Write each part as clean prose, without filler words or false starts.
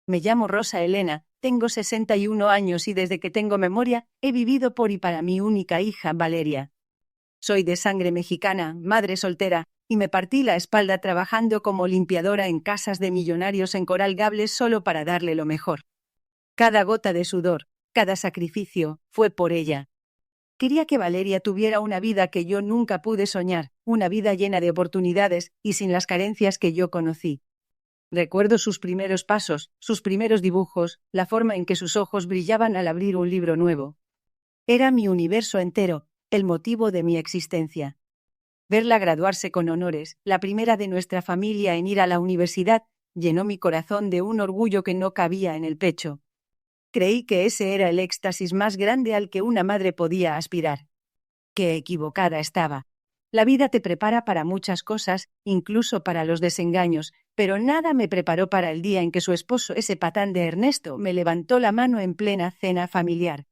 Me llamo Rosa Elena, tengo 61 años y desde que tengo memoria, he vivido por y para mi única hija, Valeria. Soy de sangre mexicana, madre soltera, y me partí la espalda trabajando como limpiadora en casas de millonarios en Coral Gables solo para darle lo mejor. Cada gota de sudor, cada sacrificio, fue por ella. Quería que Valeria tuviera una vida que yo nunca pude soñar, una vida llena de oportunidades y sin las carencias que yo conocí. Recuerdo sus primeros pasos, sus primeros dibujos, la forma en que sus ojos brillaban al abrir un libro nuevo. Era mi universo entero, el motivo de mi existencia. Verla graduarse con honores, la primera de nuestra familia en ir a la universidad, llenó mi corazón de un orgullo que no cabía en el pecho. Creí que ese era el éxtasis más grande al que una madre podía aspirar. Qué equivocada estaba. La vida te prepara para muchas cosas, incluso para los desengaños, pero nada me preparó para el día en que su esposo, ese patán de Ernesto, me levantó la mano en plena cena familiar.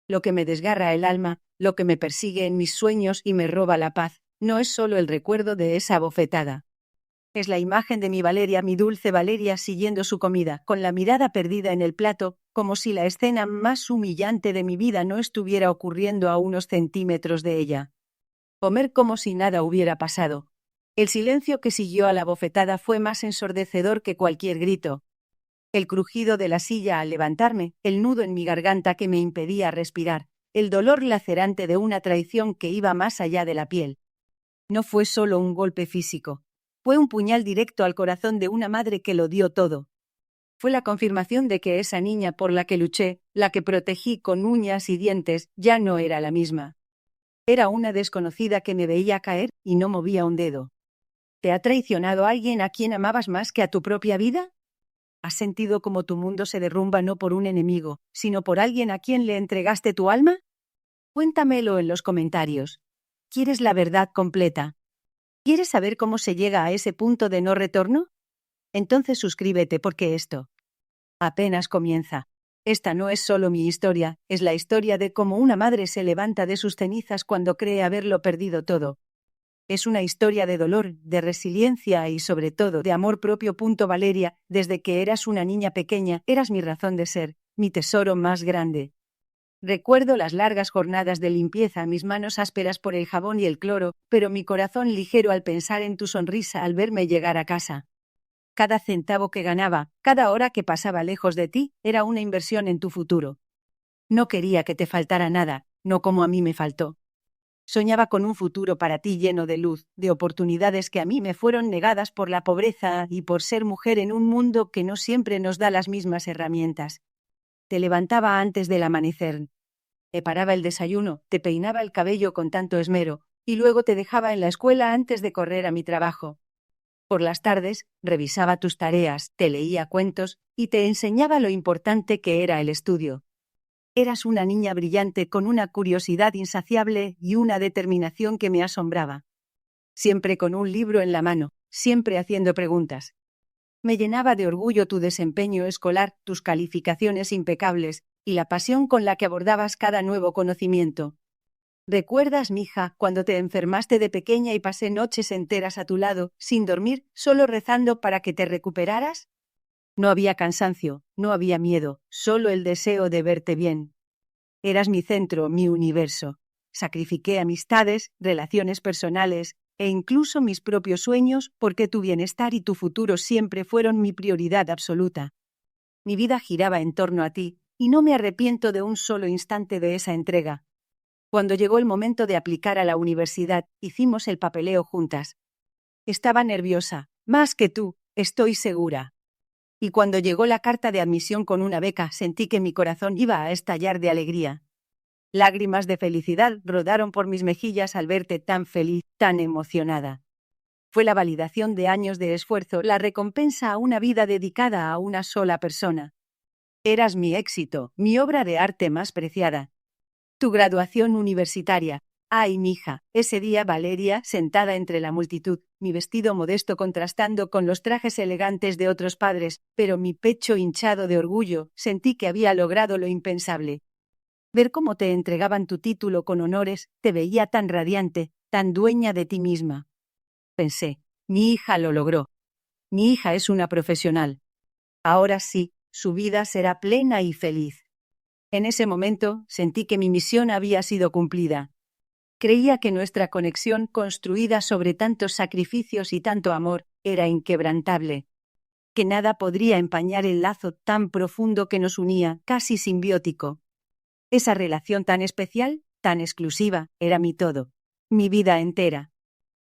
Lo que me desgarra el alma, lo que me persigue en mis sueños y me roba la paz, no es solo el recuerdo de esa bofetada. Es la imagen de mi Valeria, mi dulce Valeria, siguiendo su comida, con la mirada perdida en el plato, como si la escena más humillante de mi vida no estuviera ocurriendo a unos centímetros de ella. Comer como si nada hubiera pasado. El silencio que siguió a la bofetada fue más ensordecedor que cualquier grito. El crujido de la silla al levantarme, el nudo en mi garganta que me impedía respirar, el dolor lacerante de una traición que iba más allá de la piel. No fue solo un golpe físico. Fue un puñal directo al corazón de una madre que lo dio todo. Fue la confirmación de que esa niña por la que luché, la que protegí con uñas y dientes, ya no era la misma. Era una desconocida que me veía caer y no movía un dedo. ¿Te ha traicionado alguien a quien amabas más que a tu propia vida? ¿Has sentido como tu mundo se derrumba no por un enemigo, sino por alguien a quien le entregaste tu alma? Cuéntamelo en los comentarios. ¿Quieres la verdad completa? ¿Quieres saber cómo se llega a ese punto de no retorno? Entonces suscríbete porque esto apenas comienza. Esta no es solo mi historia, es la historia de cómo una madre se levanta de sus cenizas cuando cree haberlo perdido todo. Es una historia de dolor, de resiliencia y sobre todo de amor propio. Valeria, desde que eras una niña pequeña, eras mi razón de ser, mi tesoro más grande. Recuerdo las largas jornadas de limpieza, mis manos ásperas por el jabón y el cloro, pero mi corazón ligero al pensar en tu sonrisa al verme llegar a casa. Cada centavo que ganaba, cada hora que pasaba lejos de ti, era una inversión en tu futuro. No quería que te faltara nada, no como a mí me faltó. Soñaba con un futuro para ti lleno de luz, de oportunidades que a mí me fueron negadas por la pobreza y por ser mujer en un mundo que no siempre nos da las mismas herramientas. Te levantaba antes del amanecer. Preparaba el desayuno, te peinaba el cabello con tanto esmero, y luego te dejaba en la escuela antes de correr a mi trabajo. Por las tardes, revisaba tus tareas, te leía cuentos y te enseñaba lo importante que era el estudio. Eras una niña brillante con una curiosidad insaciable y una determinación que me asombraba. Siempre con un libro en la mano, siempre haciendo preguntas. Me llenaba de orgullo tu desempeño escolar, tus calificaciones impecables y la pasión con la que abordabas cada nuevo conocimiento. ¿Recuerdas, mija, cuando te enfermaste de pequeña y pasé noches enteras a tu lado, sin dormir, solo rezando para que te recuperaras? No había cansancio, no había miedo, solo el deseo de verte bien. Eras mi centro, mi universo. Sacrifiqué amistades, relaciones personales e incluso mis propios sueños porque tu bienestar y tu futuro siempre fueron mi prioridad absoluta. Mi vida giraba en torno a ti y no me arrepiento de un solo instante de esa entrega. Cuando llegó el momento de aplicar a la universidad, hicimos el papeleo juntas. Estaba nerviosa, más que tú, estoy segura. Y cuando llegó la carta de admisión con una beca, sentí que mi corazón iba a estallar de alegría. Lágrimas de felicidad rodaron por mis mejillas al verte tan feliz, tan emocionada. Fue la validación de años de esfuerzo, la recompensa a una vida dedicada a una sola persona. Eras mi éxito, mi obra de arte más preciada. Tu graduación universitaria. Ay, mija, ese día Valeria, sentada entre la multitud, mi vestido modesto contrastando con los trajes elegantes de otros padres, pero mi pecho hinchado de orgullo, sentí que había logrado lo impensable. Ver cómo te entregaban tu título con honores, te veía tan radiante, tan dueña de ti misma. Pensé, mi hija lo logró. Mi hija es una profesional. Ahora sí, Su vida será plena y feliz. En ese momento sentí que mi misión había sido cumplida. Creía que nuestra conexión, construida sobre tantos sacrificios y tanto amor, era inquebrantable. Que nada podría empañar el lazo tan profundo que nos unía, casi simbiótico. Esa relación tan especial, tan exclusiva, era mi todo, mi vida entera.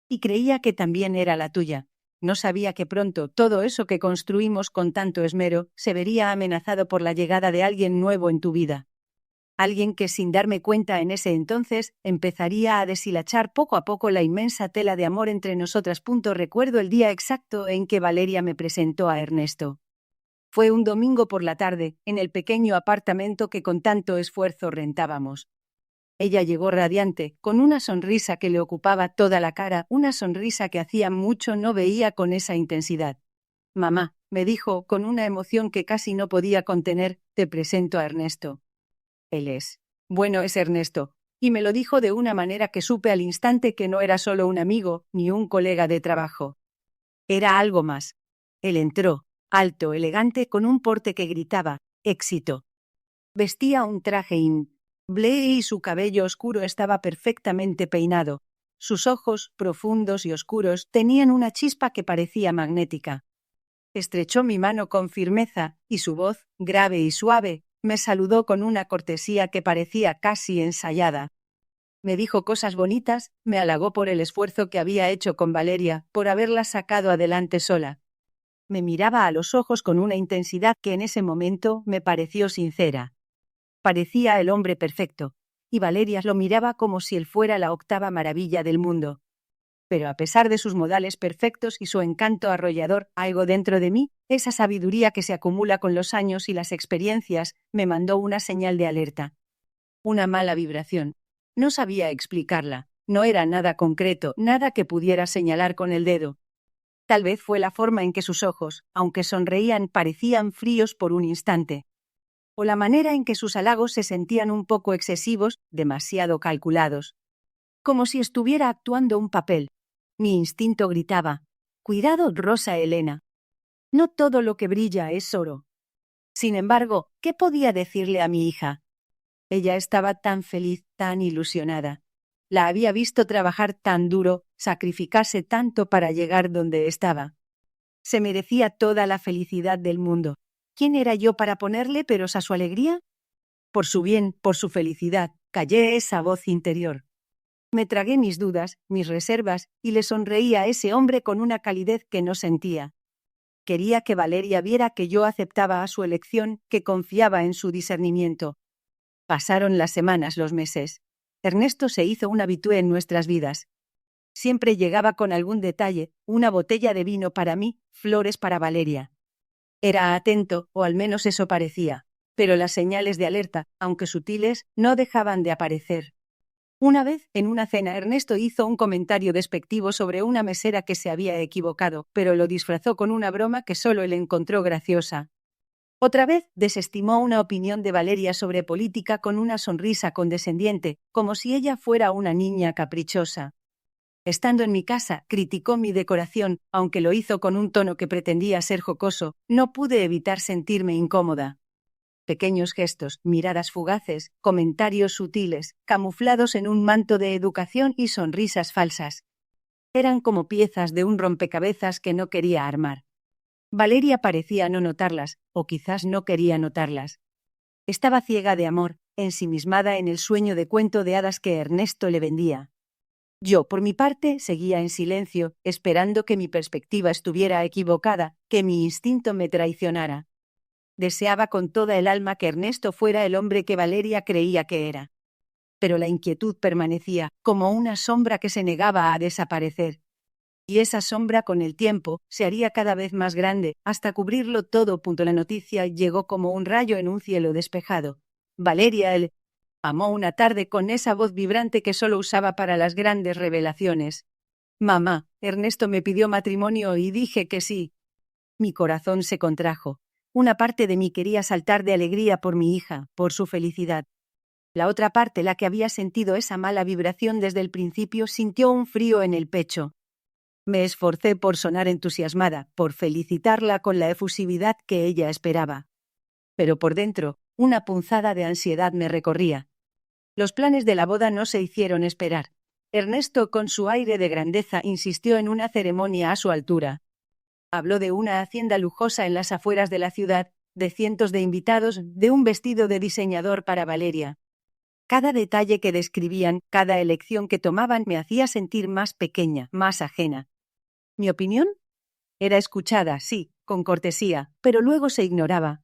Y creía que también era la tuya. No sabía que pronto todo eso que construimos con tanto esmero se vería amenazado por la llegada de alguien nuevo en tu vida. Alguien que, sin darme cuenta en ese entonces, empezaría a deshilachar poco a poco la inmensa tela de amor entre nosotras. Recuerdo el día exacto en que Valeria me presentó a Ernesto. Fue un domingo por la tarde, en el pequeño apartamento que con tanto esfuerzo rentábamos. Ella llegó radiante, con una sonrisa que le ocupaba toda la cara, una sonrisa que hacía mucho no veía con esa intensidad. «Mamá», me dijo, con una emoción que casi no podía contener, «te presento a Ernesto». Él es. Bueno, es Ernesto. Y me lo dijo de una manera que supe al instante que no era solo un amigo, ni un colega de trabajo. Era algo más. Él entró, alto, elegante, con un porte que gritaba, éxito. Vestía un traje bleu y su cabello oscuro estaba perfectamente peinado. Sus ojos, profundos y oscuros, tenían una chispa que parecía magnética. Estrechó mi mano con firmeza, y su voz, grave y suave, me saludó con una cortesía que parecía casi ensayada. Me dijo cosas bonitas, me halagó por el esfuerzo que había hecho con Valeria, por haberla sacado adelante sola. Me miraba a los ojos con una intensidad que en ese momento me pareció sincera. Parecía el hombre perfecto, y Valeria lo miraba como si él fuera la octava maravilla del mundo. Pero a pesar de sus modales perfectos y su encanto arrollador, algo dentro de mí, esa sabiduría que se acumula con los años y las experiencias, me mandó una señal de alerta. Una mala vibración. No sabía explicarla. No era nada concreto, nada que pudiera señalar con el dedo. Tal vez fue la forma en que sus ojos, aunque sonreían, parecían fríos por un instante. O la manera en que sus halagos se sentían un poco excesivos, demasiado calculados. Como si estuviera actuando un papel. Mi instinto gritaba, «Cuidado, Rosa Elena. No todo lo que brilla es oro». Sin embargo, ¿qué podía decirle a mi hija? Ella estaba tan feliz, tan ilusionada. La había visto trabajar tan duro, sacrificarse tanto para llegar donde estaba. Se merecía toda la felicidad del mundo. ¿Quién era yo para ponerle peros a su alegría? Por su bien, por su felicidad, callé esa voz interior. Me tragué mis dudas, mis reservas, y le sonreí a ese hombre con una calidez que no sentía. Quería que Valeria viera que yo aceptaba a su elección, que confiaba en su discernimiento. Pasaron las semanas, los meses. Ernesto se hizo un habitué en nuestras vidas. Siempre llegaba con algún detalle, una botella de vino para mí, flores para Valeria. Era atento, o al menos eso parecía, pero las señales de alerta, aunque sutiles, no dejaban de aparecer. Una vez, en una cena, Ernesto hizo un comentario despectivo sobre una mesera que se había equivocado, pero lo disfrazó con una broma que solo él encontró graciosa. Otra vez, desestimó una opinión de Valeria sobre política con una sonrisa condescendiente, como si ella fuera una niña caprichosa. Estando en mi casa, criticó mi decoración, aunque lo hizo con un tono que pretendía ser jocoso, no pude evitar sentirme incómoda. Pequeños gestos, miradas fugaces, comentarios sutiles, camuflados en un manto de educación y sonrisas falsas. Eran como piezas de un rompecabezas que no quería armar. Valeria parecía no notarlas, o quizás no quería notarlas. Estaba ciega de amor, ensimismada en el sueño de cuento de hadas que Ernesto le vendía. Yo, por mi parte, seguía en silencio, esperando que mi perspectiva estuviera equivocada, que mi instinto me traicionara. Deseaba con toda el alma que Ernesto fuera el hombre que Valeria creía que era. Pero la inquietud permanecía, como una sombra que se negaba a desaparecer. Y esa sombra, con el tiempo, se haría cada vez más grande, hasta cubrirlo todo. La noticia llegó como un rayo en un cielo despejado. Valeria amó una tarde con esa voz vibrante que solo usaba para las grandes revelaciones. «Mamá, Ernesto me pidió matrimonio y dije que sí». Mi corazón se contrajo. Una parte de mí quería saltar de alegría por mi hija, por su felicidad. La otra parte, la que había sentido esa mala vibración desde el principio, sintió un frío en el pecho. Me esforcé por sonar entusiasmada, por felicitarla con la efusividad que ella esperaba. Pero por dentro, una punzada de ansiedad me recorría. Los planes de la boda no se hicieron esperar. Ernesto, con su aire de grandeza, insistió en una ceremonia a su altura. Habló de una hacienda lujosa en las afueras de la ciudad, de cientos de invitados, de un vestido de diseñador para Valeria. Cada detalle que describían, cada elección que tomaban me hacía sentir más pequeña, más ajena. ¿Mi opinión? Era escuchada, sí, con cortesía, pero luego se ignoraba.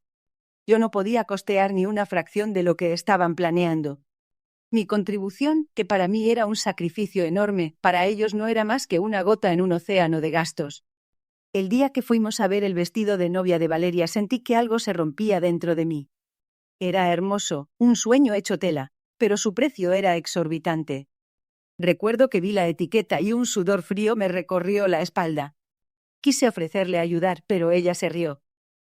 Yo no podía costear ni una fracción de lo que estaban planeando. Mi contribución, que para mí era un sacrificio enorme, para ellos no era más que una gota en un océano de gastos. El día que fuimos a ver el vestido de novia de Valeria sentí que algo se rompía dentro de mí. Era hermoso, un sueño hecho tela, pero su precio era exorbitante. Recuerdo que vi la etiqueta y un sudor frío me recorrió la espalda. Quise ofrecerle ayudar, pero ella se rió.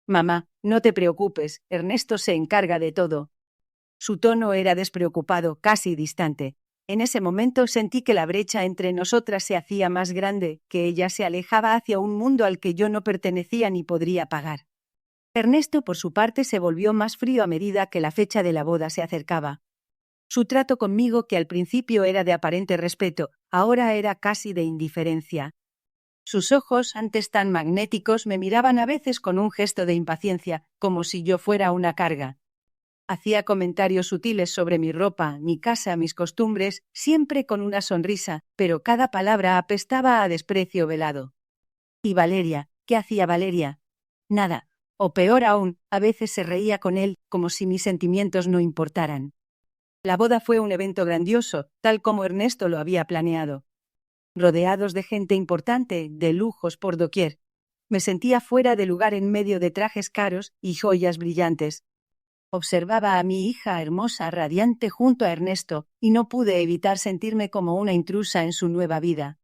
«Mamá, no te preocupes, Ernesto se encarga de todo». Su tono era despreocupado, casi distante. En ese momento sentí que la brecha entre nosotras se hacía más grande, que ella se alejaba hacia un mundo al que yo no pertenecía ni podría pagar. Ernesto, por su parte, se volvió más frío a medida que la fecha de la boda se acercaba. Su trato conmigo, que al principio era de aparente respeto, ahora era casi de indiferencia. Sus ojos, antes tan magnéticos, me miraban a veces con un gesto de impaciencia, como si yo fuera una carga. Hacía comentarios sutiles sobre mi ropa, mi casa, mis costumbres, siempre con una sonrisa, pero cada palabra apestaba a desprecio velado. ¿Y Valeria? ¿Qué hacía Valeria? Nada. O peor aún, a veces se reía con él, como si mis sentimientos no importaran. La boda fue un evento grandioso, tal como Ernesto lo había planeado. Rodeados de gente importante, de lujos por doquier. Me sentía fuera de lugar en medio de trajes caros y joyas brillantes. Observaba a mi hija hermosa, radiante junto a Ernesto, y no pude evitar sentirme como una intrusa en su nueva vida.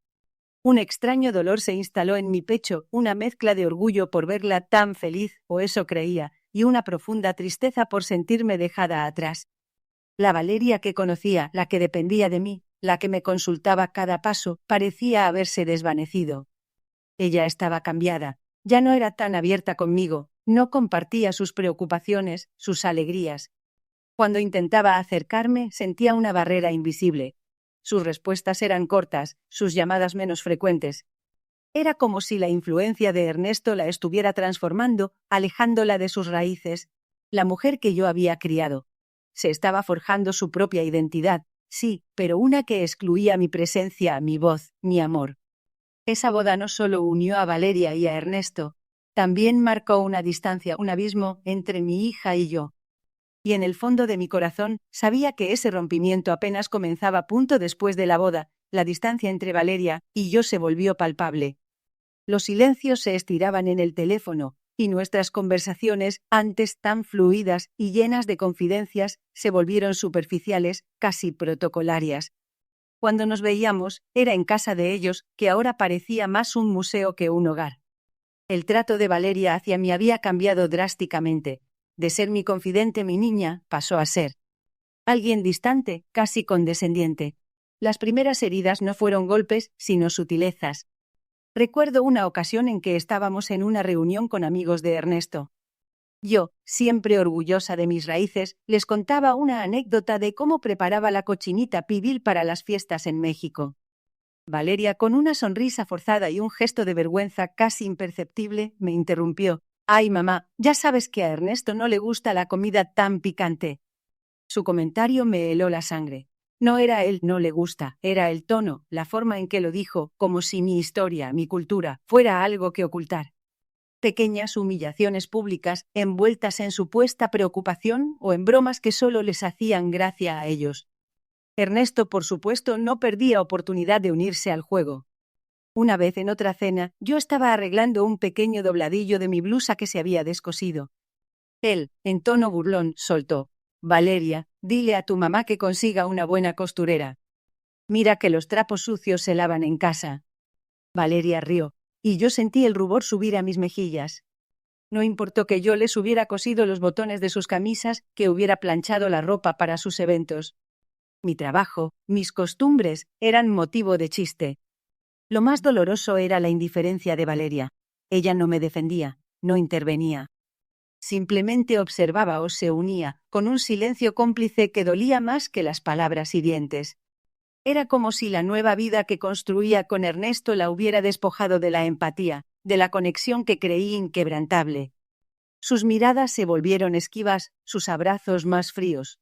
Un extraño dolor se instaló en mi pecho, una mezcla de orgullo por verla tan feliz, o eso creía, y una profunda tristeza por sentirme dejada atrás. La Valeria que conocía, la que dependía de mí, la que me consultaba cada paso, parecía haberse desvanecido. Ella estaba cambiada, ya no era tan abierta conmigo, no compartía sus preocupaciones, sus alegrías. Cuando intentaba acercarme, sentía una barrera invisible. Sus respuestas eran cortas, sus llamadas menos frecuentes. Era como si la influencia de Ernesto la estuviera transformando, alejándola de sus raíces, la mujer que yo había criado. Se estaba forjando su propia identidad, sí, pero una que excluía mi presencia, mi voz, mi amor. Esa boda no solo unió a Valeria y a Ernesto, también marcó una distancia, un abismo entre mi hija y yo. Y en el fondo de mi corazón sabía que ese rompimiento apenas comenzaba punto después de la boda, la distancia entre Valeria y yo se volvió palpable. Los silencios se estiraban en el teléfono, y nuestras conversaciones, antes tan fluidas y llenas de confidencias, se volvieron superficiales, casi protocolarias. Cuando nos veíamos, era en casa de ellos, que ahora parecía más un museo que un hogar. El trato de Valeria hacia mí había cambiado drásticamente. De ser mi confidente, mi niña, pasó a ser alguien distante, casi condescendiente. Las primeras heridas no fueron golpes, sino sutilezas. Recuerdo una ocasión en que estábamos en una reunión con amigos de Ernesto. Yo, siempre orgullosa de mis raíces, les contaba una anécdota de cómo preparaba la cochinita pibil para las fiestas en México. Valeria, con una sonrisa forzada y un gesto de vergüenza casi imperceptible, me interrumpió. «Ay, mamá, ya sabes que a Ernesto no le gusta la comida tan picante». Su comentario me heló la sangre. No era él no le gusta, era el tono, la forma en que lo dijo, como si mi historia, mi cultura, fuera algo que ocultar. Pequeñas humillaciones públicas, envueltas en supuesta preocupación o en bromas que solo les hacían gracia a ellos. Ernesto, por supuesto, no perdía oportunidad de unirse al juego. Una vez en otra cena, yo estaba arreglando un pequeño dobladillo de mi blusa que se había descosido. Él, en tono burlón, soltó: «Valeria, dile a tu mamá que consiga una buena costurera. Mira que los trapos sucios se lavan en casa». Valeria rió, y yo sentí el rubor subir a mis mejillas. No importó que yo les hubiera cosido los botones de sus camisas, que hubiera planchado la ropa para sus eventos. Mi trabajo, mis costumbres, eran motivo de chiste. Lo más doloroso era la indiferencia de Valeria. Ella no me defendía, no intervenía. Simplemente observaba o se unía, con un silencio cómplice que dolía más que las palabras hirientes. Era como si la nueva vida que construía con Ernesto la hubiera despojado de la empatía, de la conexión que creí inquebrantable. Sus miradas se volvieron esquivas, sus abrazos más fríos.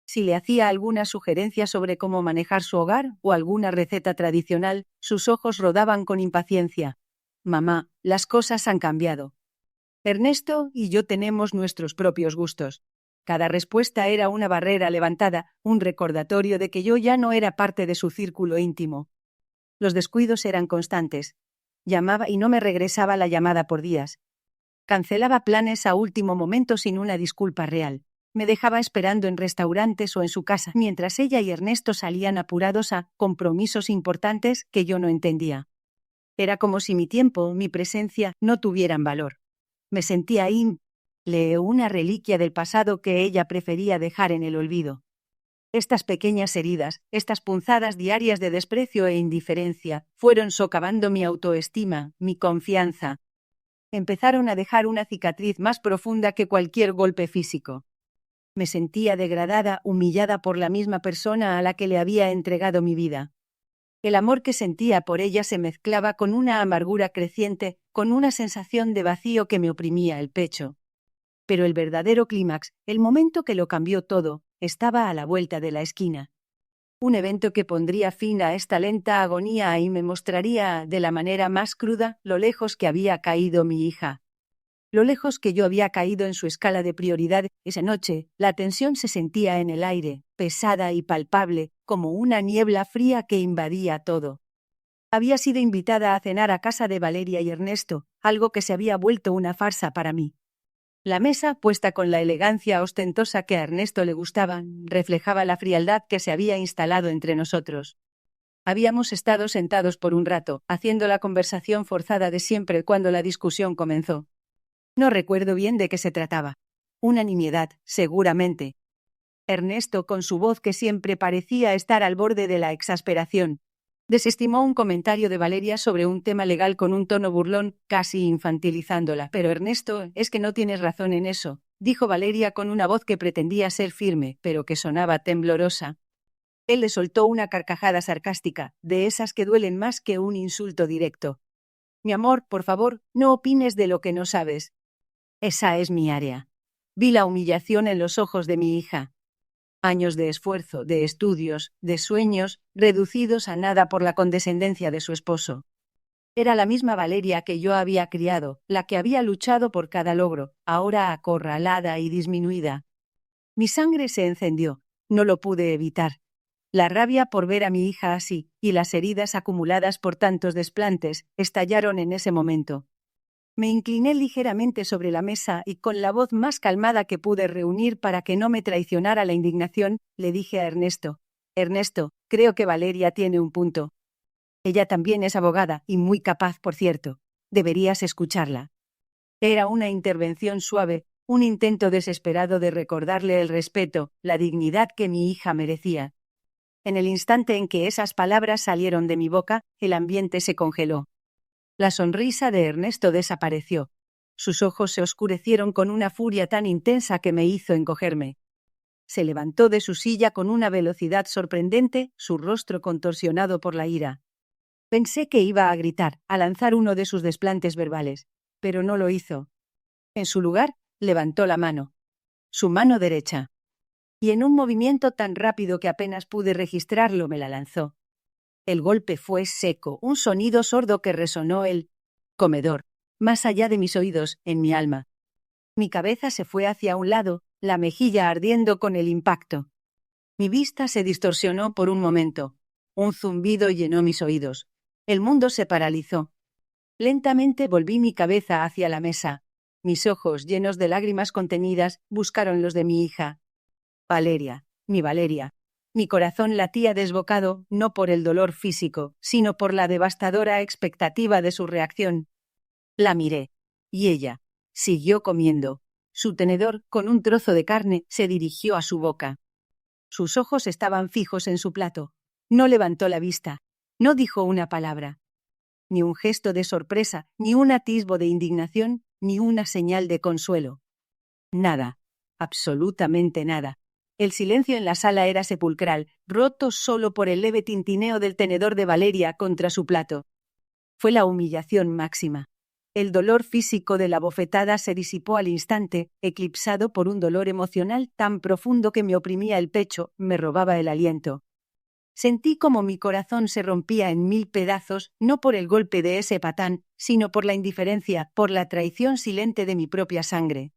Si le hacía alguna sugerencia sobre cómo manejar su hogar o alguna receta tradicional, sus ojos rodaban con impaciencia. Mamá, las cosas han cambiado. Ernesto y yo tenemos nuestros propios gustos. Cada respuesta era una barrera levantada, un recordatorio de que yo ya no era parte de su círculo íntimo. Los descuidos eran constantes. Llamaba y no me regresaba la llamada por días. Cancelaba planes a último momento sin una disculpa real. Me dejaba esperando en restaurantes o en su casa, mientras ella y Ernesto salían apurados a compromisos importantes que yo no entendía. Era como si mi tiempo, mi presencia, no tuvieran valor. Me sentía una reliquia del pasado que ella prefería dejar en el olvido. Estas pequeñas heridas, estas punzadas diarias de desprecio e indiferencia, fueron socavando mi autoestima, mi confianza. Empezaron a dejar una cicatriz más profunda que cualquier golpe físico. Me sentía degradada, humillada por la misma persona a la que le había entregado mi vida. El amor que sentía por ella se mezclaba con una amargura creciente, con una sensación de vacío que me oprimía el pecho. Pero el verdadero clímax, el momento que lo cambió todo, estaba a la vuelta de la esquina. Un evento que pondría fin a esta lenta agonía y me mostraría, de la manera más cruda, lo lejos que había caído mi hija. Lo lejos que yo había caído en su escala de prioridad. Esa noche, la tensión se sentía en el aire, pesada y palpable, como una niebla fría que invadía todo. Había sido invitada a cenar a casa de Valeria y Ernesto, algo que se había vuelto una farsa para mí. La mesa, puesta con la elegancia ostentosa que a Ernesto le gustaba, reflejaba la frialdad que se había instalado entre nosotros. Habíamos estado sentados por un rato, haciendo la conversación forzada de siempre cuando la discusión comenzó. No recuerdo bien de qué se trataba. Una nimiedad, seguramente. Ernesto, con su voz que siempre parecía estar al borde de la exasperación, desestimó un comentario de Valeria sobre un tema legal con un tono burlón, casi infantilizándola. Pero Ernesto, es que no tienes razón en eso, dijo Valeria con una voz que pretendía ser firme, pero que sonaba temblorosa. Él le soltó una carcajada sarcástica, de esas que duelen más que un insulto directo. Mi amor, por favor, no opines de lo que no sabes. Esa es mi área. Vi la humillación en los ojos de mi hija. Años de esfuerzo, de estudios, de sueños, reducidos a nada por la condescendencia de su esposo. Era la misma Valeria que yo había criado, la que había luchado por cada logro, ahora acorralada y disminuida. Mi sangre se encendió, no lo pude evitar. La rabia por ver a mi hija así, y las heridas acumuladas por tantos desplantes, estallaron en ese momento. Me incliné ligeramente sobre la mesa y con la voz más calmada que pude reunir para que no me traicionara la indignación, le dije a Ernesto: Ernesto, creo que Valeria tiene un punto. Ella también es abogada, y muy capaz, por cierto. Deberías escucharla. Era una intervención suave, un intento desesperado de recordarle el respeto, la dignidad que mi hija merecía. En el instante en que esas palabras salieron de mi boca, el ambiente se congeló. La sonrisa de Ernesto desapareció. Sus ojos se oscurecieron con una furia tan intensa que me hizo encogerme. Se levantó de su silla con una velocidad sorprendente, su rostro contorsionado por la ira. Pensé que iba a gritar, a lanzar uno de sus desplantes verbales, pero no lo hizo. En su lugar, levantó la mano. Su mano derecha. Y en un movimiento tan rápido que apenas pude registrarlo me la lanzó. El golpe fue seco, un sonido sordo que resonó el comedor, más allá de mis oídos, en mi alma. Mi cabeza se fue hacia un lado, la mejilla ardiendo con el impacto. Mi vista se distorsionó por un momento. Un zumbido llenó mis oídos. El mundo se paralizó. Lentamente volví mi cabeza hacia la mesa. Mis ojos, llenos de lágrimas contenidas, buscaron los de mi hija. Valeria, mi Valeria. Mi corazón latía desbocado, no por el dolor físico, sino por la devastadora expectativa de su reacción. La miré, y ella siguió comiendo. Su tenedor, con un trozo de carne, se dirigió a su boca. Sus ojos estaban fijos en su plato. No levantó la vista. No dijo una palabra. Ni un gesto de sorpresa, ni un atisbo de indignación, ni una señal de consuelo. Nada. Absolutamente nada. El silencio en la sala era sepulcral, roto solo por el leve tintineo del tenedor de Valeria contra su plato. Fue la humillación máxima. El dolor físico de la bofetada se disipó al instante, eclipsado por un dolor emocional tan profundo que me oprimía el pecho, me robaba el aliento. Sentí como mi corazón se rompía en 1000 pedazos, no por el golpe de ese patán, sino por la indiferencia, por la traición silente de mi propia sangre.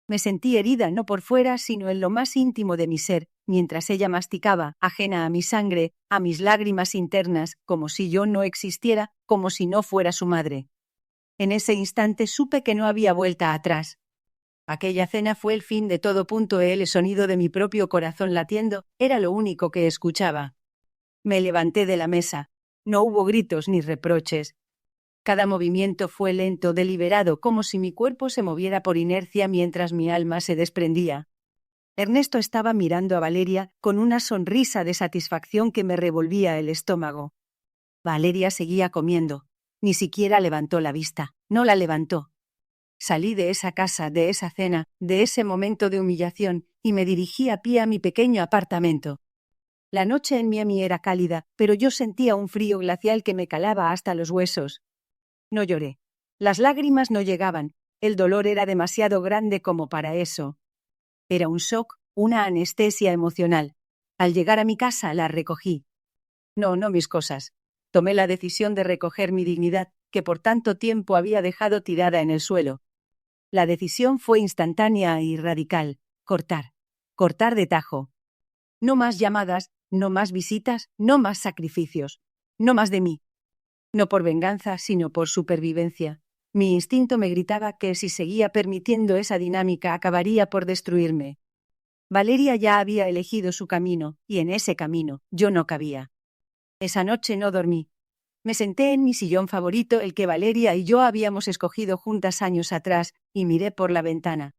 Me sentí herida no por fuera, sino en lo más íntimo de mi ser, mientras ella masticaba, ajena a mi sangre, a mis lágrimas internas, como si yo no existiera, como si no fuera su madre. En ese instante supe que no había vuelta atrás. Aquella cena fue el fin de todo. El sonido de mi propio corazón latiendo era lo único que escuchaba. Me levanté de la mesa. No hubo gritos ni reproches. Cada movimiento fue lento, deliberado, como si mi cuerpo se moviera por inercia mientras mi alma se desprendía. Ernesto estaba mirando a Valeria con una sonrisa de satisfacción que me revolvía el estómago. Valeria seguía comiendo. Ni siquiera levantó la vista. No la levantó. Salí de esa casa, de esa cena, de ese momento de humillación, y me dirigí a pie a mi pequeño apartamento. La noche en Miami era cálida, pero yo sentía un frío glacial que me calaba hasta los huesos. No lloré. Las lágrimas no llegaban. El dolor era demasiado grande como para eso. Era un shock, una anestesia emocional. Al llegar a mi casa la recogí. No mis cosas. Tomé la decisión de recoger mi dignidad, que por tanto tiempo había dejado tirada en el suelo. La decisión fue instantánea y radical. Cortar. Cortar de tajo. No más llamadas, no más visitas, no más sacrificios. No más de mí. No por venganza, sino por supervivencia. Mi instinto me gritaba que si seguía permitiendo esa dinámica acabaría por destruirme. Valeria ya había elegido su camino, y en ese camino yo no cabía. Esa noche no dormí. Me senté en mi sillón favorito, el que Valeria y yo habíamos escogido juntas años atrás, y miré por la ventana.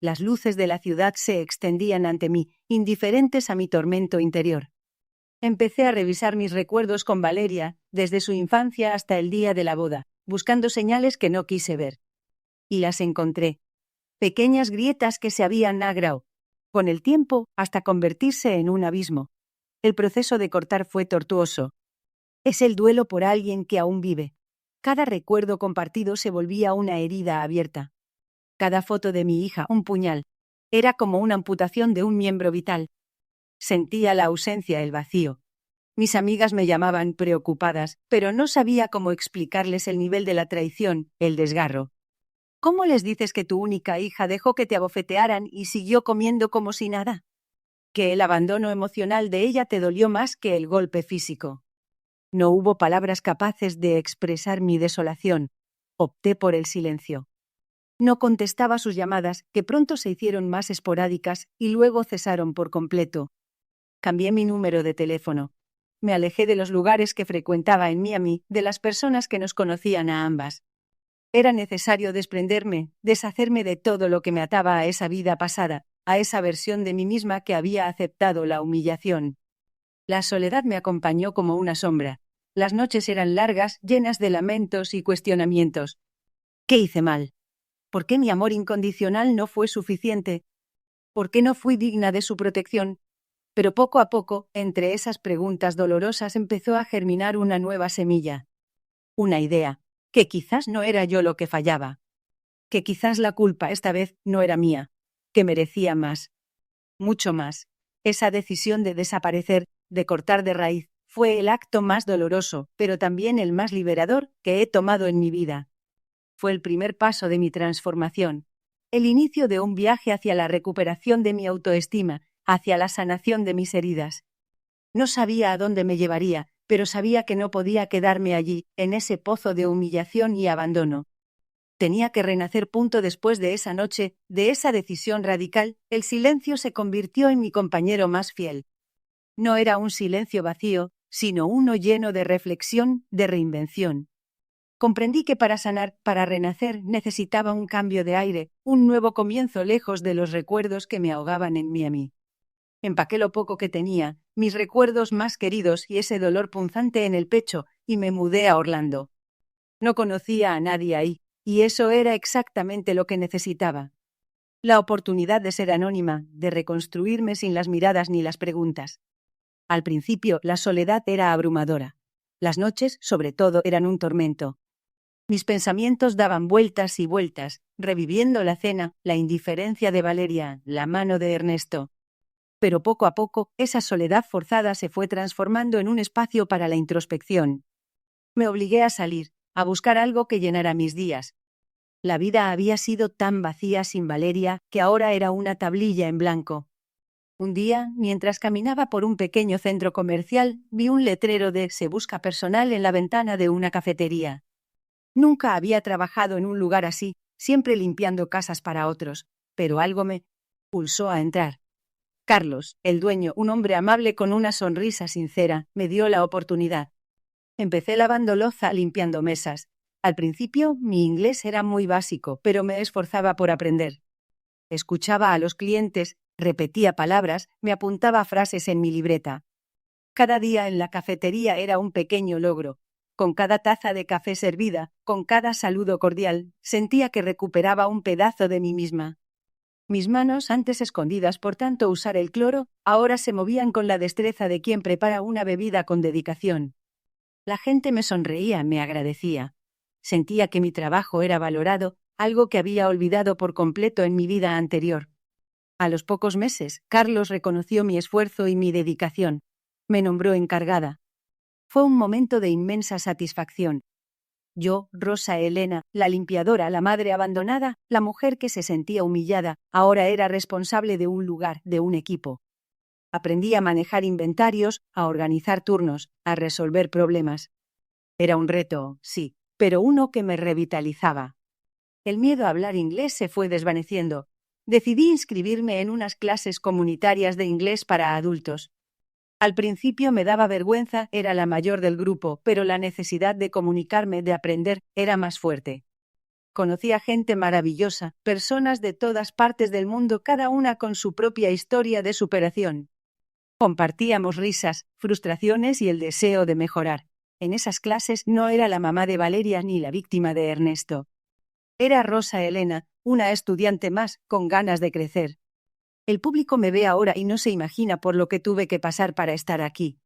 Las luces de la ciudad se extendían ante mí, indiferentes a mi tormento interior. Empecé a revisar mis recuerdos con Valeria, desde su infancia hasta el día de la boda, buscando señales que no quise ver. Y las encontré. Pequeñas grietas que se habían agrandado, con el tiempo, hasta convertirse en un abismo. El proceso de cortar fue tortuoso. Es el duelo por alguien que aún vive. Cada recuerdo compartido se volvía una herida abierta. Cada foto de mi hija, un puñal. Era como una amputación de un miembro vital. Sentía la ausencia, el vacío. Mis amigas me llamaban preocupadas, pero no sabía cómo explicarles el nivel de la traición, el desgarro. ¿Cómo les dices que tu única hija dejó que te abofetearan y siguió comiendo como si nada? Que el abandono emocional de ella te dolió más que el golpe físico. No hubo palabras capaces de expresar mi desolación. Opté por el silencio. No contestaba sus llamadas, que pronto se hicieron más esporádicas y luego cesaron por completo. Cambié mi número de teléfono. Me alejé de los lugares que frecuentaba en Miami, de las personas que nos conocían a ambas. Era necesario desprenderme, deshacerme de todo lo que me ataba a esa vida pasada, a esa versión de mí misma que había aceptado la humillación. La soledad me acompañó como una sombra. Las noches eran largas, llenas de lamentos y cuestionamientos. ¿Qué hice mal? ¿Por qué mi amor incondicional no fue suficiente? ¿Por qué no fui digna de su protección? Pero poco a poco, entre esas preguntas dolorosas empezó a germinar una nueva semilla. Una idea, que quizás no era yo lo que fallaba. Que quizás la culpa esta vez no era mía. Que merecía más. Mucho más. Esa decisión de desaparecer, de cortar de raíz, fue el acto más doloroso, pero también el más liberador que he tomado en mi vida. Fue el primer paso de mi transformación. El inicio de un viaje hacia la recuperación de mi autoestima, hacia la sanación de mis heridas. No sabía a dónde me llevaría, pero sabía que no podía quedarme allí, en ese pozo de humillación y abandono. Tenía que renacer. Después de esa noche, de esa decisión radical, el silencio se convirtió en mi compañero más fiel. No era un silencio vacío, sino uno lleno de reflexión, de reinvención. Comprendí que para sanar, para renacer, necesitaba un cambio de aire, un nuevo comienzo lejos de los recuerdos que me ahogaban en Miami. Empaqué lo poco que tenía, mis recuerdos más queridos y ese dolor punzante en el pecho, y me mudé a Orlando. No conocía a nadie ahí, y eso era exactamente lo que necesitaba. La oportunidad de ser anónima, de reconstruirme sin las miradas ni las preguntas. Al principio, la soledad era abrumadora. Las noches, sobre todo, eran un tormento. Mis pensamientos daban vueltas y vueltas, reviviendo la cena, la indiferencia de Valeria, la mano de Ernesto. Pero poco a poco, esa soledad forzada se fue transformando en un espacio para la introspección. Me obligué a salir, a buscar algo que llenara mis días. La vida había sido tan vacía sin Valeria que ahora era una tablilla en blanco. Un día, mientras caminaba por un pequeño centro comercial, vi un letrero de "Se busca personal" en la ventana de una cafetería. Nunca había trabajado en un lugar así, siempre limpiando casas para otros, pero algo me pulsó a entrar. Carlos, el dueño, un hombre amable con una sonrisa sincera, me dio la oportunidad. Empecé lavando loza, limpiando mesas. Al principio, mi inglés era muy básico, pero me esforzaba por aprender. Escuchaba a los clientes, repetía palabras, me apuntaba frases en mi libreta. Cada día en la cafetería era un pequeño logro. Con cada taza de café servida, con cada saludo cordial, sentía que recuperaba un pedazo de mí misma. Mis manos, antes escondidas por tanto usar el cloro, ahora se movían con la destreza de quien prepara una bebida con dedicación. La gente me sonreía, me agradecía. Sentía que mi trabajo era valorado, algo que había olvidado por completo en mi vida anterior. A los pocos meses, Carlos reconoció mi esfuerzo y mi dedicación. Me nombró encargada. Fue un momento de inmensa satisfacción. Yo, Rosa Elena, la limpiadora, la madre abandonada, la mujer que se sentía humillada, ahora era responsable de un lugar, de un equipo. Aprendí a manejar inventarios, a organizar turnos, a resolver problemas. Era un reto, sí, pero uno que me revitalizaba. El miedo a hablar inglés se fue desvaneciendo. Decidí inscribirme en unas clases comunitarias de inglés para adultos. Al principio me daba vergüenza, era la mayor del grupo, pero la necesidad de comunicarme, de aprender, era más fuerte. Conocí a gente maravillosa, personas de todas partes del mundo, cada una con su propia historia de superación. Compartíamos risas, frustraciones y el deseo de mejorar. En esas clases no era la mamá de Valeria ni la víctima de Ernesto. Era Rosa Elena, una estudiante más, con ganas de crecer. El público me ve ahora y no se imagina por lo que tuve que pasar para estar aquí.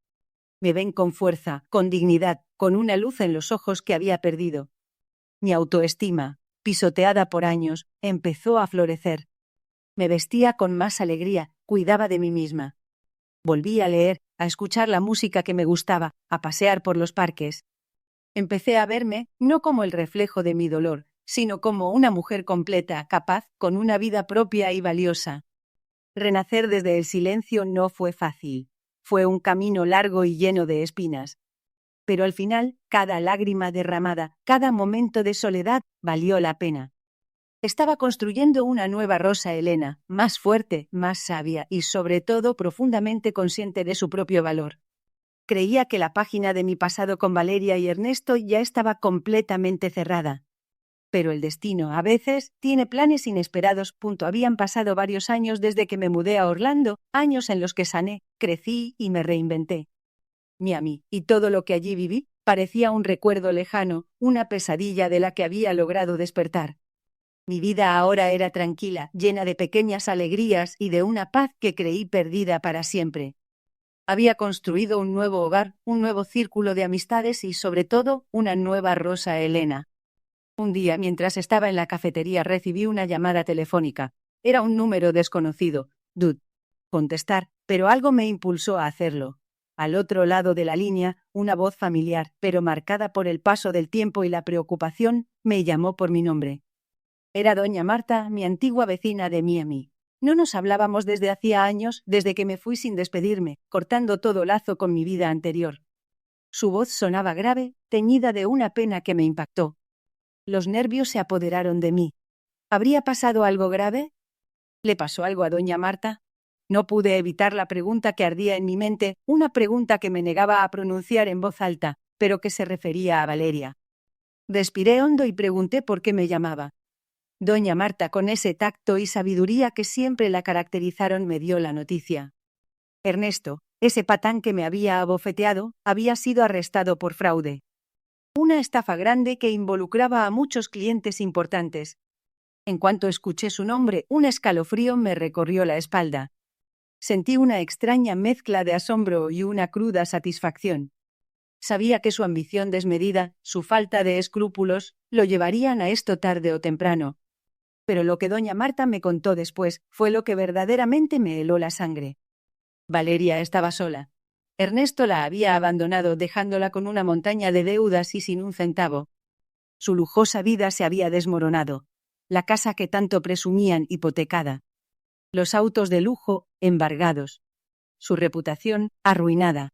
Me ven con fuerza, con dignidad, con una luz en los ojos que había perdido. Mi autoestima, pisoteada por años, empezó a florecer. Me vestía con más alegría, cuidaba de mí misma. Volví a leer, a escuchar la música que me gustaba, a pasear por los parques. Empecé a verme, no como el reflejo de mi dolor, sino como una mujer completa, capaz, con una vida propia y valiosa. Renacer desde el silencio no fue fácil. Fue un camino largo y lleno de espinas. Pero al final, cada lágrima derramada, cada momento de soledad, valió la pena. Estaba construyendo una nueva Rosa Elena, más fuerte, más sabia y, sobre todo, profundamente consciente de su propio valor. Creía que la página de mi pasado con Valeria y Ernesto ya estaba completamente cerrada. Pero el destino, a veces, tiene planes inesperados. Habían pasado varios años desde que me mudé a Orlando, años en los que sané, crecí y me reinventé. Miami, y todo lo que allí viví, parecía un recuerdo lejano, una pesadilla de la que había logrado despertar. Mi vida ahora era tranquila, llena de pequeñas alegrías y de una paz que creí perdida para siempre. Había construido un nuevo hogar, un nuevo círculo de amistades y, sobre todo, una nueva Rosa Elena. Un día, mientras estaba en la cafetería, recibí una llamada telefónica. Era un número desconocido. Dud. Contestar, pero algo me impulsó a hacerlo. Al otro lado de la línea, una voz familiar, pero marcada por el paso del tiempo y la preocupación, me llamó por mi nombre. Era doña Marta, mi antigua vecina de Miami. No nos hablábamos desde hacía años, desde que me fui sin despedirme, cortando todo lazo con mi vida anterior. Su voz sonaba grave, teñida de una pena que me impactó. Los nervios se apoderaron de mí. ¿Habría pasado algo grave? ¿Le pasó algo a doña Marta? No pude evitar la pregunta que ardía en mi mente, una pregunta que me negaba a pronunciar en voz alta, pero que se refería a Valeria. Respiré hondo y pregunté por qué me llamaba. Doña Marta, con ese tacto y sabiduría que siempre la caracterizaron, me dio la noticia. Ernesto, ese patán que me había abofeteado, había sido arrestado por fraude. Una estafa grande que involucraba a muchos clientes importantes. En cuanto escuché su nombre, un escalofrío me recorrió la espalda. Sentí una extraña mezcla de asombro y una cruda satisfacción. Sabía que su ambición desmedida, su falta de escrúpulos, lo llevarían a esto tarde o temprano. Pero lo que doña Marta me contó después fue lo que verdaderamente me heló la sangre. Valeria estaba sola. Ernesto la había abandonado dejándola con una montaña de deudas y sin un centavo. Su lujosa vida se había desmoronado. La casa que tanto presumían hipotecada. Los autos de lujo embargados. Su reputación arruinada.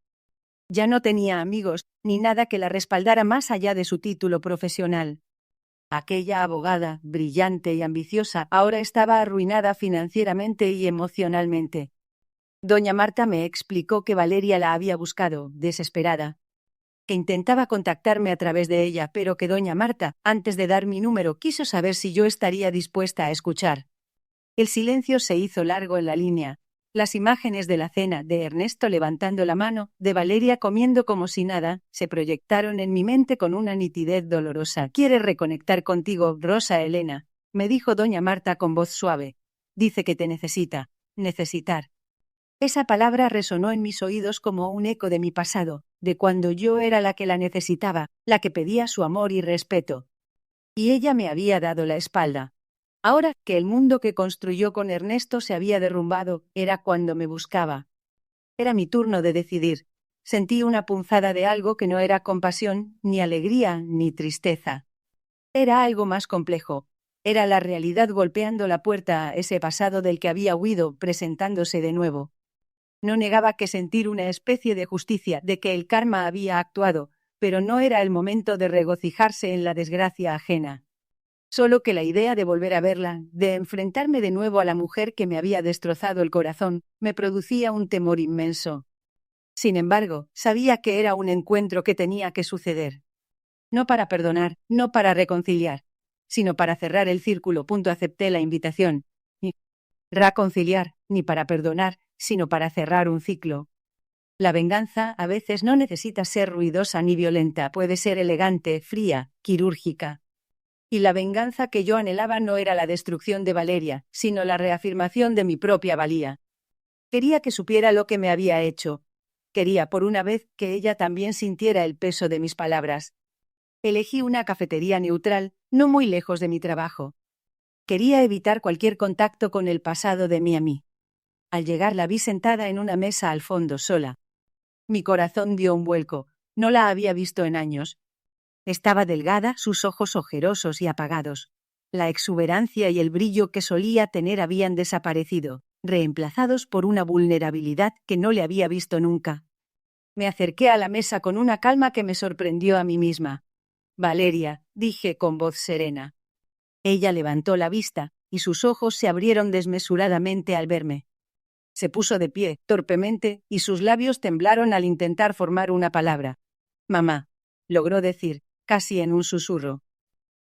Ya no tenía amigos, ni nada que la respaldara más allá de su título profesional. Aquella abogada, brillante y ambiciosa, ahora estaba arruinada financieramente y emocionalmente. Doña Marta me explicó que Valeria la había buscado, desesperada. Que intentaba contactarme a través de ella, pero que doña Marta, antes de dar mi número, quiso saber si yo estaría dispuesta a escuchar. El silencio se hizo largo en la línea. Las imágenes de la cena, de Ernesto levantando la mano, de Valeria comiendo como si nada, se proyectaron en mi mente con una nitidez dolorosa. «¿Quiere reconectar contigo, Rosa Elena?», me dijo doña Marta con voz suave. «Dice que te necesita. Necesitar». Esa palabra resonó en mis oídos como un eco de mi pasado, de cuando yo era la que la necesitaba, la que pedía su amor y respeto. Y ella me había dado la espalda. Ahora que el mundo que construyó con Ernesto se había derrumbado, era cuando me buscaba. Era mi turno de decidir. Sentí una punzada de algo que no era compasión, ni alegría, ni tristeza. Era algo más complejo. Era la realidad golpeando la puerta a ese pasado del que había huido, presentándose de nuevo. No negaba que sentir una especie de justicia, de que el karma había actuado, pero no era el momento de regocijarse en la desgracia ajena. Solo que la idea de volver a verla, de enfrentarme de nuevo a la mujer que me había destrozado el corazón, me producía un temor inmenso. Sin embargo, sabía que era un encuentro que tenía que suceder. No para perdonar, no para reconciliar, sino para cerrar el círculo. Acepté la invitación. Ni reconciliar, ni para perdonar, sino para cerrar un ciclo. La venganza a veces no necesita ser ruidosa ni violenta, puede ser elegante, fría, quirúrgica. Y la venganza que yo anhelaba no era la destrucción de Valeria, sino la reafirmación de mi propia valía. Quería que supiera lo que me había hecho. Quería, por una vez, que ella también sintiera el peso de mis palabras. Elegí una cafetería neutral, no muy lejos de mi trabajo. Quería evitar cualquier contacto con el pasado de mí a mí. Al llegar la vi sentada en una mesa al fondo sola. Mi corazón dio un vuelco. No la había visto en años. Estaba delgada, sus ojos ojerosos y apagados. La exuberancia y el brillo que solía tener habían desaparecido, reemplazados por una vulnerabilidad que no le había visto nunca. Me acerqué a la mesa con una calma que me sorprendió a mí misma. «Valeria», dije con voz serena. Ella levantó la vista, y sus ojos se abrieron desmesuradamente al verme. Se puso de pie, torpemente, y sus labios temblaron al intentar formar una palabra. «Mamá», logró decir, casi en un susurro.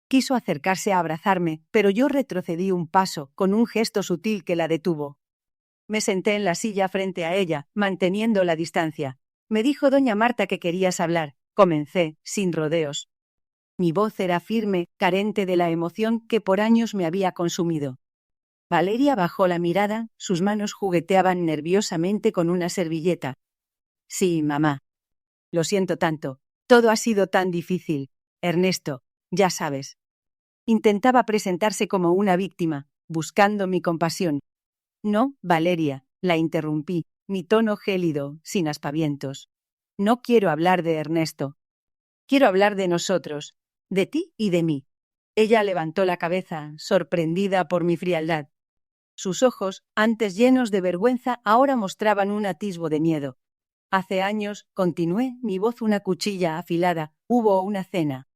Quiso acercarse a abrazarme, pero yo retrocedí un paso, con un gesto sutil que la detuvo. Me senté en la silla frente a ella, manteniendo la distancia. Me dijo doña Marta que querías hablar. Comencé, sin rodeos. Mi voz era firme, carente de la emoción que por años me había consumido. Valeria bajó la mirada, sus manos jugueteaban nerviosamente con una servilleta. «Sí, mamá. Lo siento tanto. Todo ha sido tan difícil. Ernesto, ya sabes». Intentaba presentarse como una víctima, buscando mi compasión. «No, Valeria», la interrumpí, mi tono gélido, sin aspavientos. «No quiero hablar de Ernesto. Quiero hablar de nosotros, de ti y de mí». Ella levantó la cabeza, sorprendida por mi frialdad. Sus ojos, antes llenos de vergüenza, ahora mostraban un atisbo de miedo. «Hace años», continué, mi voz una cuchilla afilada, «hubo una cena.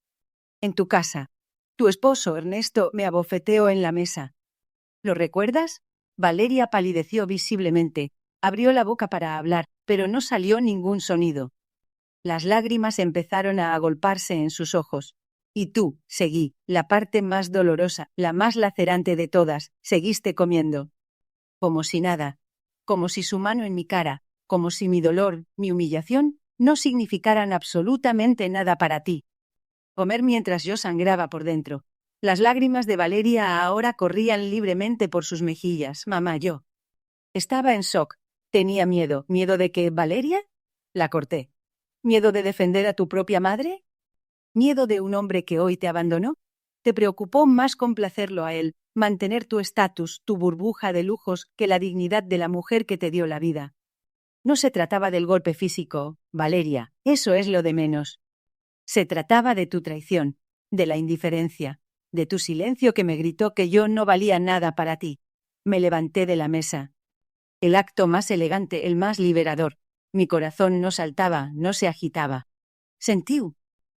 En tu casa. Tu esposo, Ernesto, me abofeteó en la mesa. ¿Lo recuerdas?» Valeria palideció visiblemente. Abrió la boca para hablar, pero no salió ningún sonido. Las lágrimas empezaron a agolparse en sus ojos. «Y tú», seguí, la parte más dolorosa, la más lacerante de todas, seguiste comiendo. Como si nada. Como si su mano en mi cara, como si mi dolor, mi humillación, no significaran absolutamente nada para ti. Comer mientras yo sangraba por dentro. Las lágrimas de Valeria ahora corrían libremente por sus mejillas. Mamá, yo estaba en shock. Tenía miedo. ¿Miedo de que Valeria? La corté. ¿Miedo de defender a tu propia madre? ¿Miedo de un hombre que hoy te abandonó? Te preocupó más complacerlo a él, mantener tu estatus, tu burbuja de lujos, que la dignidad de la mujer que te dio la vida. No se trataba del golpe físico, Valeria, eso es lo de menos. Se trataba de tu traición, de la indiferencia, de tu silencio que me gritó que yo no valía nada para ti. Me levanté de la mesa. El acto más elegante, el más liberador. Mi corazón no saltaba, no se agitaba. Sentí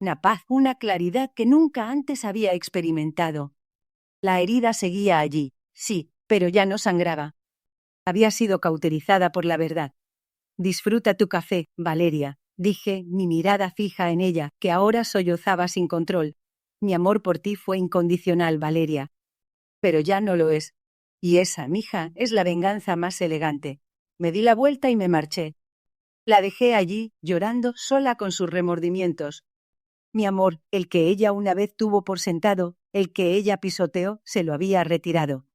una paz, una claridad que nunca antes había experimentado. La herida seguía allí, sí, pero ya no sangraba. Había sido cauterizada por la verdad. Disfruta tu café, Valeria, dije, mi mirada fija en ella, que ahora sollozaba sin control. Mi amor por ti fue incondicional, Valeria. Pero ya no lo es. Y esa, mija, es la venganza más elegante. Me di la vuelta y me marché. La dejé allí, llorando, sola con sus remordimientos. Mi amor, el que ella una vez tuvo por sentado, el que ella pisoteó, se lo había retirado.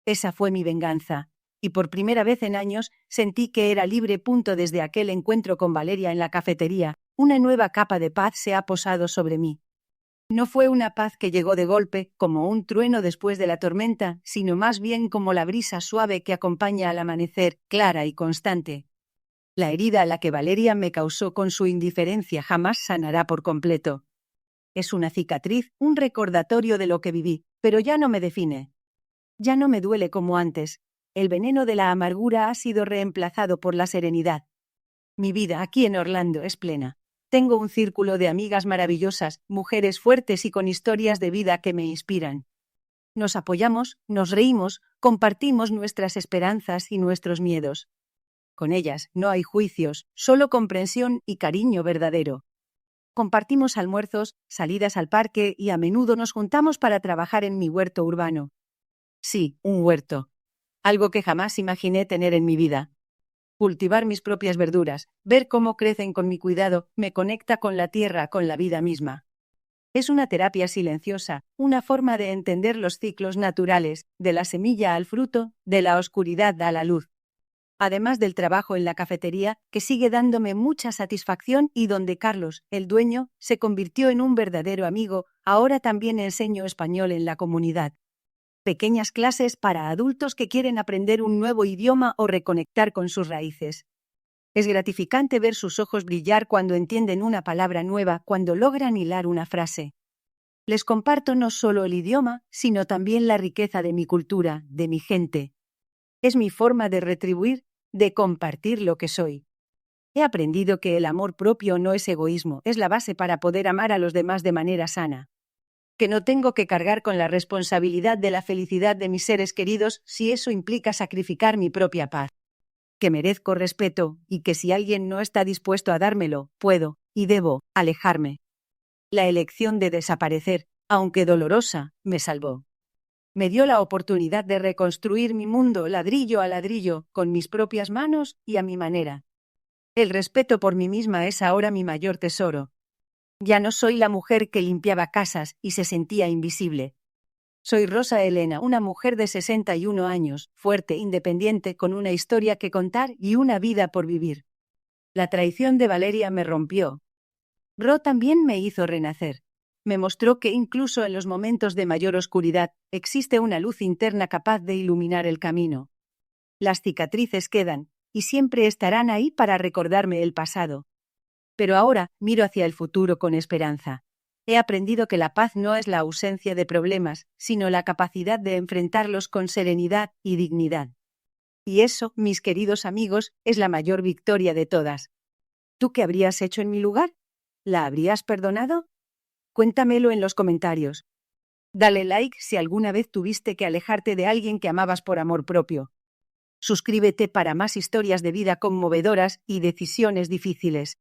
Esa fue mi venganza, y por primera vez en años sentí que era libre. Desde aquel encuentro con Valeria en la cafetería, una nueva capa de paz se ha posado sobre mí. No fue una paz que llegó de golpe, como un trueno después de la tormenta, sino más bien como la brisa suave que acompaña al amanecer, clara y constante. La herida a la que Valeria me causó con su indiferencia jamás sanará por completo. Es una cicatriz, un recordatorio de lo que viví, pero ya no me define. Ya no me duele como antes. El veneno de la amargura ha sido reemplazado por la serenidad. Mi vida aquí en Orlando es plena. Tengo un círculo de amigas maravillosas, mujeres fuertes y con historias de vida que me inspiran. Nos apoyamos, nos reímos, compartimos nuestras esperanzas y nuestros miedos. Con ellas no hay juicios, solo comprensión y cariño verdadero. Compartimos almuerzos, salidas al parque y a menudo nos juntamos para trabajar en mi huerto urbano. Sí, un huerto. Algo que jamás imaginé tener en mi vida. Cultivar mis propias verduras, ver cómo crecen con mi cuidado, me conecta con la tierra, con la vida misma. Es una terapia silenciosa, una forma de entender los ciclos naturales, de la semilla al fruto, de la oscuridad a la luz. Además del trabajo en la cafetería, que sigue dándome mucha satisfacción y donde Carlos, el dueño, se convirtió en un verdadero amigo, ahora también enseño español en la comunidad. Pequeñas clases para adultos que quieren aprender un nuevo idioma o reconectar con sus raíces. Es gratificante ver sus ojos brillar cuando entienden una palabra nueva, cuando logran hilar una frase. Les comparto no solo el idioma, sino también la riqueza de mi cultura, de mi gente. Es mi forma de retribuir, de compartir lo que soy. He aprendido que el amor propio no es egoísmo, es la base para poder amar a los demás de manera sana. Que no tengo que cargar con la responsabilidad de la felicidad de mis seres queridos si eso implica sacrificar mi propia paz. Que merezco respeto y que si alguien no está dispuesto a dármelo, puedo y debo alejarme. La elección de desaparecer, aunque dolorosa, me salvó. Me dio la oportunidad de reconstruir mi mundo ladrillo a ladrillo, con mis propias manos y a mi manera. El respeto por mí misma es ahora mi mayor tesoro. Ya no soy la mujer que limpiaba casas y se sentía invisible. Soy Rosa Elena, una mujer de 61 años, fuerte, independiente, con una historia que contar y una vida por vivir. La traición de Valeria me rompió. Ro también me hizo renacer. Me mostró que incluso en los momentos de mayor oscuridad existe una luz interna capaz de iluminar el camino. Las cicatrices quedan, y siempre estarán ahí para recordarme el pasado. Pero ahora miro hacia el futuro con esperanza. He aprendido que la paz no es la ausencia de problemas, sino la capacidad de enfrentarlos con serenidad y dignidad. Y eso, mis queridos amigos, es la mayor victoria de todas. ¿Tú qué habrías hecho en mi lugar? ¿La habrías perdonado? Cuéntamelo en los comentarios. Dale like si alguna vez tuviste que alejarte de alguien que amabas por amor propio. Suscríbete para más historias de vida conmovedoras y decisiones difíciles.